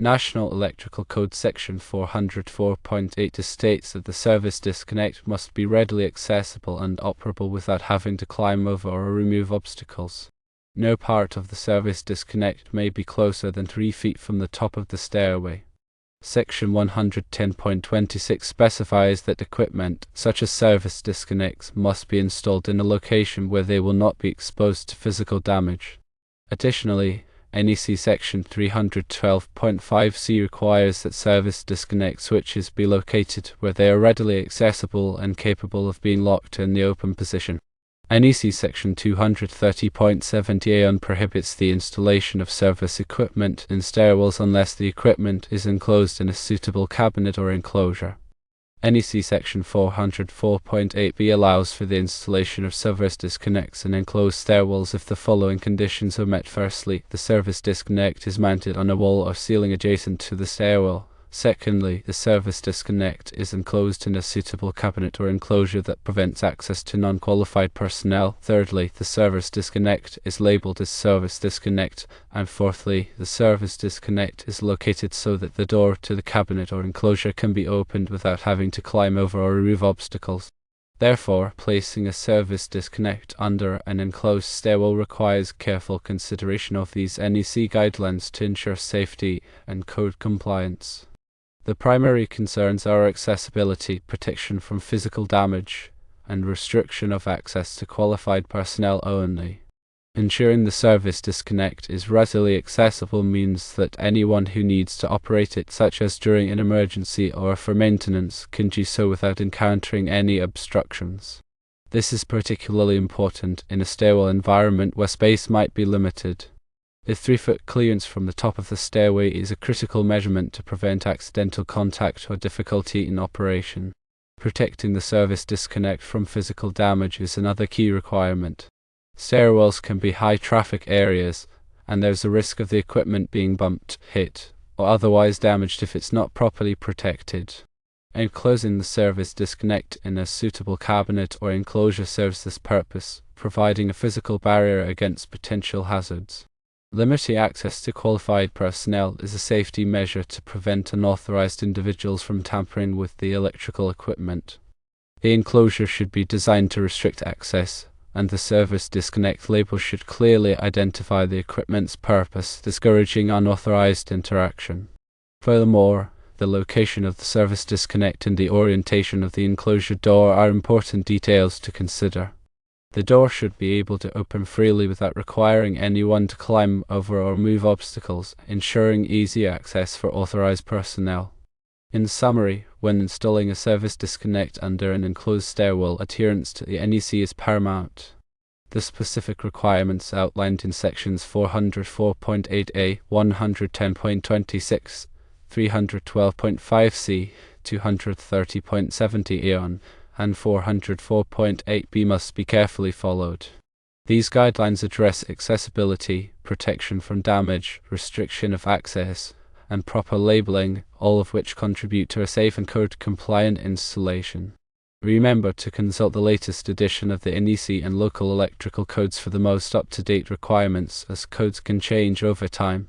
National Electrical Code Section 404.8 states that the service disconnect must be readily accessible and operable without having to climb over or remove obstacles. No part of the service disconnect may be closer than 3 feet from the top of the stairway. Section 110.26 specifies that equipment, such as service disconnects, must be installed in a location where they will not be exposed to physical damage. Additionally, NEC Section 312.5c requires that service disconnect switches be located where they are readily accessible and capable of being locked in the open position. NEC Section 230.70a prohibits the installation of service equipment in stairwells unless the equipment is enclosed in a suitable cabinet or enclosure. NEC Section 404.8b allows for the installation of service disconnects in enclosed stairwells if the following conditions are met. Firstly, the service disconnect is mounted on a wall or ceiling adjacent to the stairwell. Secondly, the service disconnect is enclosed in a suitable cabinet or enclosure that prevents access to non-qualified personnel. Thirdly, the service disconnect is labeled as service disconnect. And fourthly, the service disconnect is located so that the door to the cabinet or enclosure can be opened without having to climb over or remove obstacles. Therefore, placing a service disconnect under an enclosed stairwell requires careful consideration of these NEC guidelines to ensure safety and code compliance. The primary concerns are accessibility, protection from physical damage, and restriction of access to qualified personnel only. Ensuring the service disconnect is readily accessible means that anyone who needs to operate it, such as during an emergency or for maintenance, can do so without encountering any obstructions. This is particularly important in a stairwell environment where space might be limited. The 3-foot clearance from the top of the stairway is a critical measurement to prevent accidental contact or difficulty in operation. Protecting the service disconnect from physical damage is another key requirement. Stairwells can be high-traffic areas, and there's a risk of the equipment being bumped, hit, or otherwise damaged if it's not properly protected. Enclosing the service disconnect in a suitable cabinet or enclosure serves this purpose, providing a physical barrier against potential hazards. Limiting access to qualified personnel is a safety measure to prevent unauthorized individuals from tampering with the electrical equipment. The enclosure should be designed to restrict access, and the service disconnect label should clearly identify the equipment's purpose, discouraging unauthorized interaction. Furthermore, the location of the service disconnect and the orientation of the enclosure door are important details to consider. The door should be able to open freely without requiring anyone to climb over or move obstacles, ensuring easy access for authorized personnel. In summary, when installing a service disconnect under an enclosed stairwell, adherence to the NEC is paramount. The specific requirements outlined in sections 404.8a, 110.26, 312.5c, 230.70a, and 404.8b must be carefully followed. These guidelines address accessibility, protection from damage, restriction of access, and proper labeling, all of which contribute to a safe and code-compliant installation. Remember to consult the latest edition of the NEC and local electrical codes for the most up-to-date requirements, as codes can change over time.